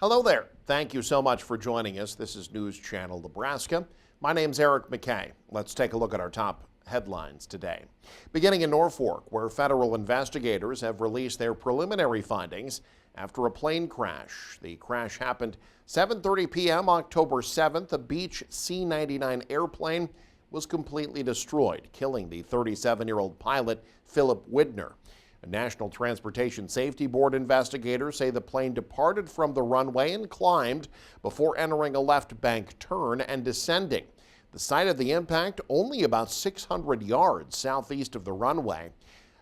Hello there. Thank you so much for joining us. This is News Channel Nebraska. My name's Eric McKay. Let's take a look at our top headlines today. Beginning in Norfolk, where federal investigators have released their preliminary findings after a plane crash. The crash happened 7:30 p.m. October 7th. A Beech C-99 airplane was completely destroyed, killing the 37-year-old pilot, Philip Widner. National Transportation Safety Board investigators say the plane departed from the runway and climbed before entering a left bank turn and descending. The site of the impact only about 600 yards southeast of the runway.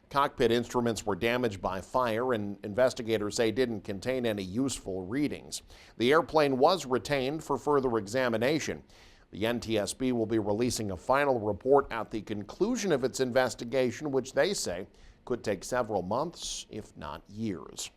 Cockpit instruments were damaged by fire, and investigators say didn't contain any useful readings. The airplane was retained for further examination. The NTSB will be releasing a final report at the conclusion of its investigation, which they say could take several months, if not years.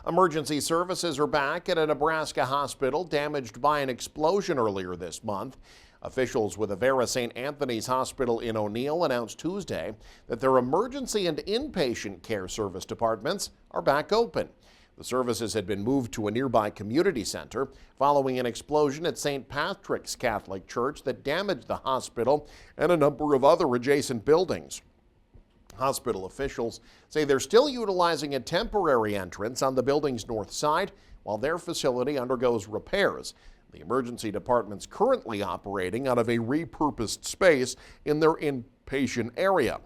Emergency services are back at a Nebraska hospital damaged by an explosion earlier this month. Officials with Avera St. Anthony's Hospital in O'Neill announced Tuesday that their emergency and inpatient care service departments are back open. The services had been moved to a nearby community center following an explosion at St. Patrick's Catholic Church that damaged the hospital and a number of other adjacent buildings. Hospital officials say they're still utilizing a temporary entrance on the building's north side while their facility undergoes repairs. The emergency department's currently operating out of a repurposed space in their inpatient area.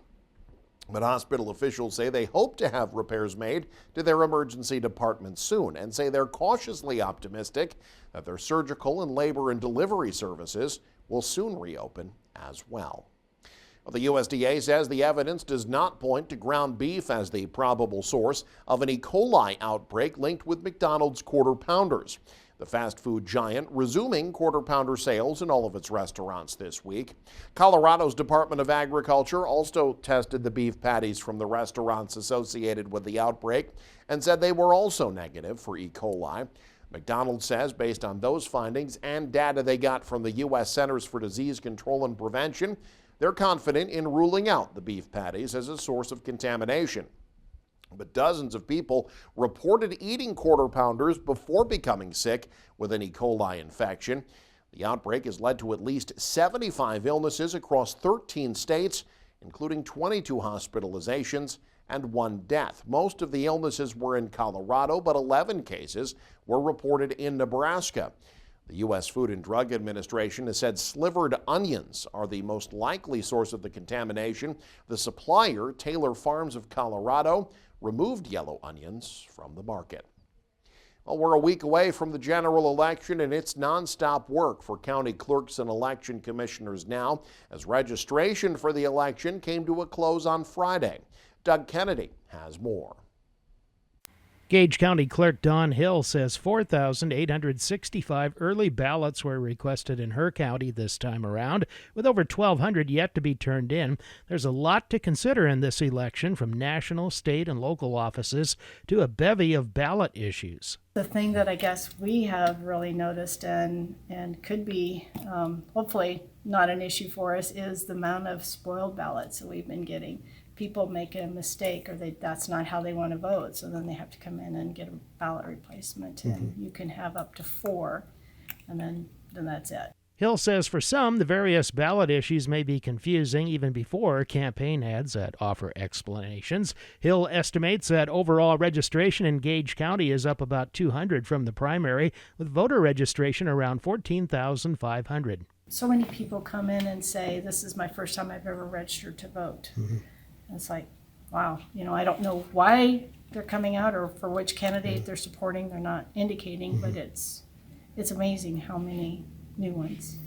But hospital officials say they hope to have repairs made to their emergency department soon and say they're cautiously optimistic that their surgical and labor and delivery services will soon reopen as well. The USDA says the evidence does not point to ground beef as the probable source of an E. coli outbreak linked with McDonald's Quarter Pounders. The fast food giant resuming Quarter Pounder sales in all of its restaurants this week. Colorado's Department of Agriculture also tested the beef patties from the restaurants associated with the outbreak and said they were also negative for E. coli. McDonald's says based on those findings and data they got from the U.S. Centers for Disease Control and Prevention, they're confident in ruling out the beef patties as a source of contamination. But dozens of people reported eating Quarter Pounders before becoming sick with an E. coli infection. The outbreak has led to at least 75 illnesses across 13 states, including 22 hospitalizations and 1 death. Most of the illnesses were in Colorado, but 11 cases were reported in Nebraska. The U.S. Food and Drug Administration has said slivered onions are the most likely source of the contamination. The supplier, Taylor Farms of Colorado, removed yellow onions from the market. Well, we're a week away from the general election, and it's nonstop work for county clerks and election commissioners now, as registration for the election came to a close on Friday. Doug Kennedy has more. Gage County Clerk Don Hill says 4,865 early ballots were requested in her county this time around, with over 1,200 yet to be turned in. There's a lot to consider in this election, from national, state, and local offices to a bevy of ballot issues. The thing that I guess we have really noticed and could be hopefully not an issue for us is the amount of spoiled ballots that we've been getting. People make a mistake, or that's not how they want to vote, so then they have to come in and get a ballot replacement. And you can have up to 4, and then that's it. Hill says for some, the various ballot issues may be confusing even before campaign ads that offer explanations. Hill estimates that overall registration in Gage County is up about 200 from the primary, with voter registration around 14,500. So many people come in and say, this is my first time I've ever registered to vote. It's like, wow, I don't know why they're coming out or for which candidate they're supporting. They're not indicating, but it's amazing how many new ones.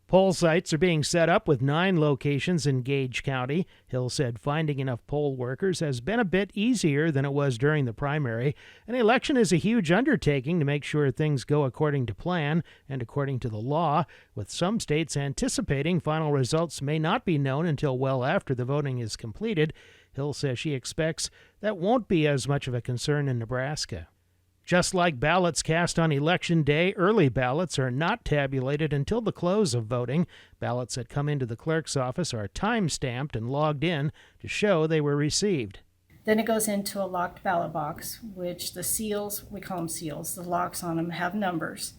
Poll sites are being set up with 9 locations in Gage County. Hill said finding enough poll workers has been a bit easier than it was during the primary. An election is a huge undertaking to make sure things go according to plan and according to the law, with some states anticipating final results may not be known until well after the voting is completed. Hill says she expects that won't be as much of a concern in Nebraska. Just like ballots cast on Election Day, early ballots are not tabulated until the close of voting. Ballots that come into the clerk's office are time-stamped and logged in to show they were received. Then it goes into a locked ballot box, which the seals, we call them seals, the locks on them have numbers.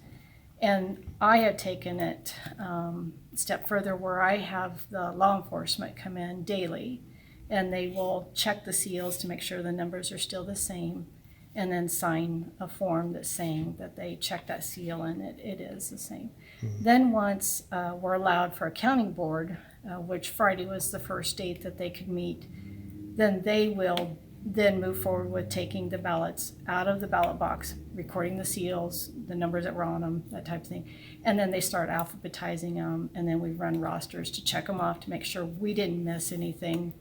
And I have taken it a step further where I have the law enforcement come in daily, and they will check the seals to make sure the numbers are still the same, and then sign a form that's saying that they checked that seal and it is the same. Then once we're allowed for a counting board, which Friday was the first date that they could meet, then they will then move forward with taking the ballots out of the ballot box, recording the seals, the numbers that were on them, that type of thing. And then they start alphabetizing them, and then we run rosters to check them off to make sure we didn't miss anything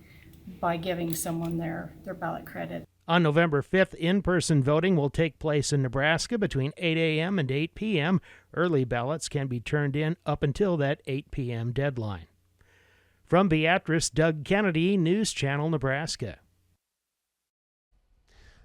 by giving someone their ballot credit. On November 5th, in-person voting will take place in Nebraska between 8 a.m. and 8 p.m. Early ballots can be turned in up until that 8 p.m. deadline. From Beatrice, Doug Kennedy, News Channel, Nebraska.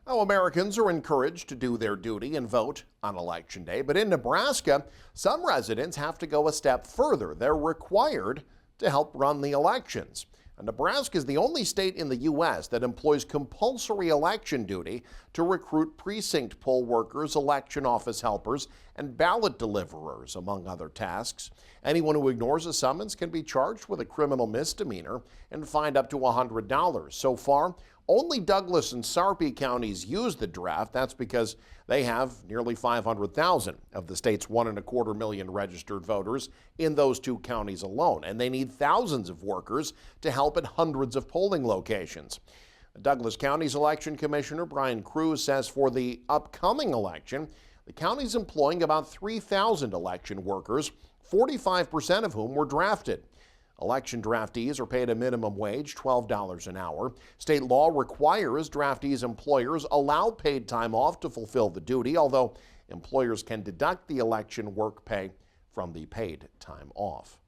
Now, Americans are encouraged to do their duty and vote on Election Day, but in Nebraska, some residents have to go a step further. They're required to help run the elections. And Nebraska is the only state in the U.S. that employs compulsory election duty to recruit precinct poll workers, election office helpers, and ballot deliverers, among other tasks. Anyone who ignores a summons can be charged with a criminal misdemeanor and fined up to $100. So far, only Douglas and Sarpy counties use the draft. That's because they have nearly 500,000 of the state's 1.25 million registered voters in those two counties alone, and they need thousands of workers to help at hundreds of polling locations. Douglas County's election commissioner Brian Cruz says for the upcoming election, the county's employing about 3,000 election workers, 45% of whom were drafted. Election draftees are paid a minimum wage, $12 an hour. State law requires draftees' employers allow paid time off to fulfill the duty, although employers can deduct the election work pay from the paid time off.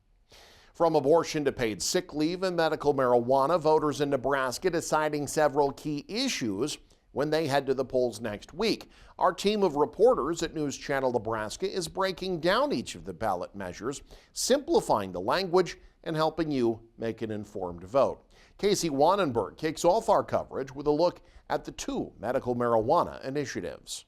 From abortion to paid sick leave and medical marijuana, voters in Nebraska deciding several key issues when they head to the polls next week. Our team of reporters at News Channel Nebraska is breaking down each of the ballot measures, simplifying the language, and helping you make an informed vote. Casey Wannenberg kicks off our coverage with a look at the two medical marijuana initiatives.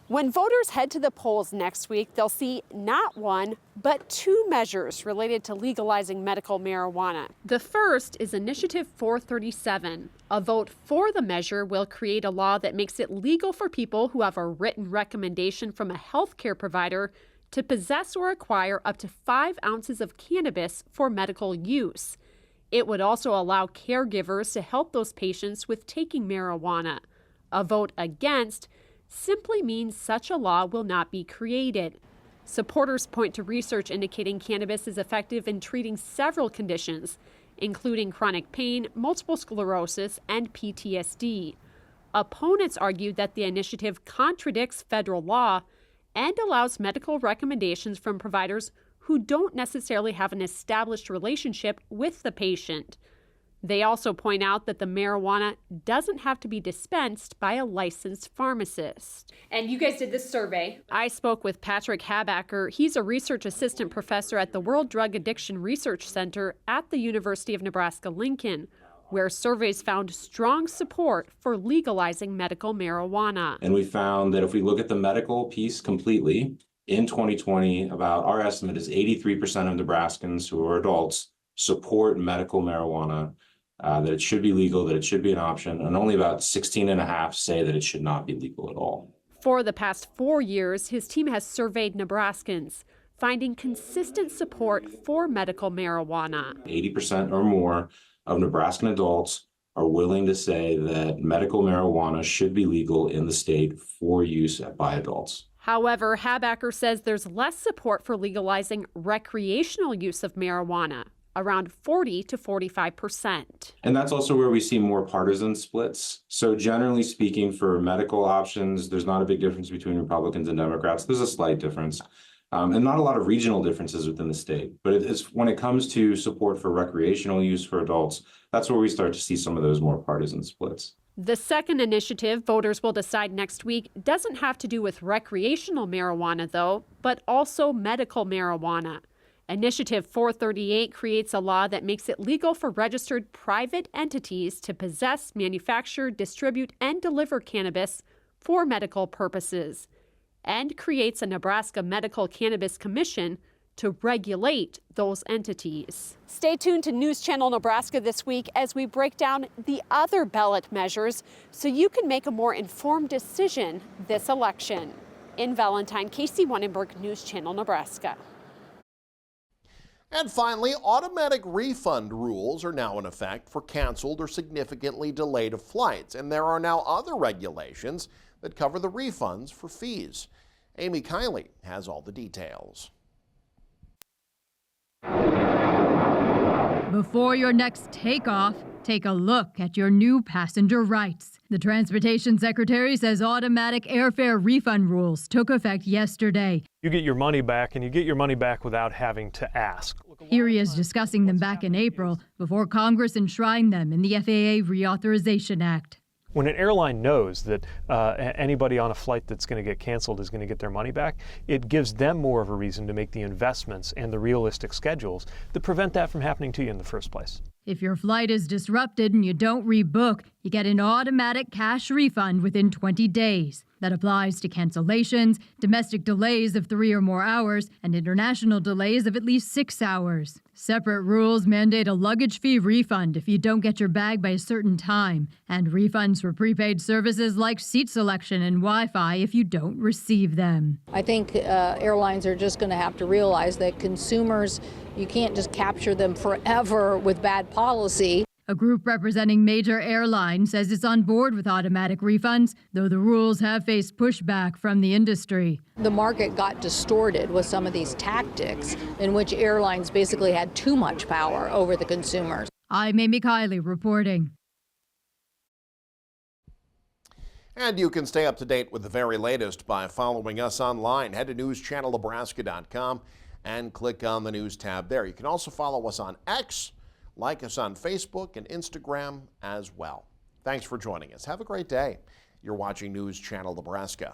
When voters head to the polls next week, they'll see not one, but two measures related to legalizing medical marijuana. The first is Initiative 437. A vote for the measure will create a law that makes it legal for people who have a written recommendation from a healthcare provider to possess or acquire up to 5 ounces of cannabis for medical use. It would also allow caregivers to help those patients with taking marijuana. A vote against simply means such a law will not be created. Supporters point to research indicating cannabis is effective in treating several conditions, including chronic pain, multiple sclerosis, and PTSD. Opponents argue that the initiative contradicts federal law and allows medical recommendations from providers who don't necessarily have an established relationship with the patient. They also point out that the marijuana doesn't have to be dispensed by a licensed pharmacist. And you guys did this survey. I spoke with Patrick Habacker. He's a research assistant professor at the World Drug Addiction Research Center at the University of Nebraska-Lincoln, where surveys found strong support for legalizing medical marijuana. And we found that if we look at the medical piece completely, in 2020, about our estimate is 83% of Nebraskans who are adults support medical marijuana, that it should be legal, that it should be an option, and only about 16.5% say that it should not be legal at all. For the past 4 years, his team has surveyed Nebraskans, finding consistent support for medical marijuana. 80% or more of Nebraskan adults are willing to say that medical marijuana should be legal in the state for use by adults. However, Habacker says there's less support for legalizing recreational use of marijuana, around 40 to 45%. And that's also where we see more partisan splits. So generally speaking, for medical options, there's not a big difference between Republicans and Democrats. There's a slight difference. And not a lot of regional differences within the state. But it's when it comes to support for recreational use for adults, that's where we start to see some of those more partisan splits. The second initiative voters will decide next week doesn't have to do with recreational marijuana, though, but also medical marijuana. Initiative 438 creates a law that makes it legal for registered private entities to possess, manufacture, distribute, and deliver cannabis for medical purposes, and creates a Nebraska Medical Cannabis Commission to regulate those entities. Stay tuned to News Channel Nebraska this week as we break down the other ballot measures so you can make a more informed decision this election. In Valentine, Casey Wannenberg, News Channel Nebraska. And finally, automatic refund rules are now in effect for canceled or significantly delayed flights, and there are now other regulations that cover the refunds for fees. Amy Kiley has all the details. Before your next takeoff, take a look at your new passenger rights. The Transportation Secretary says automatic airfare refund rules took effect yesterday. You get your money back, and you get your money back without having to ask. Here he is discussing them back in April before Congress enshrined them in the FAA Reauthorization Act. When an airline knows that anybody on a flight that's going to get canceled is going to get their money back, it gives them more of a reason to make the investments and the realistic schedules that prevent that from happening to you in the first place. If your flight is disrupted and you don't rebook, you get an automatic cash refund within 20 days. That applies to cancellations, domestic delays of 3 or more hours, and international delays of at least 6 hours. Separate rules mandate a luggage fee refund if you don't get your bag by a certain time, and refunds for prepaid services like seat selection and Wi-Fi if you don't receive them. I think airlines are just going to have to realize that consumers, you can't just capture them forever with bad policy. A group representing major airlines says it's on board with automatic refunds, though the rules have faced pushback from the industry. The market got distorted with some of these tactics in which airlines basically had too much power over the consumers. I'm Amy Kiley reporting. And you can stay up to date with the very latest by following us online. Head to newschannelnebraska.com and click on the News tab there. You can also follow us on X. Like us on Facebook and Instagram as well. Thanks for joining us. Have a great day. You're watching News Channel Nebraska.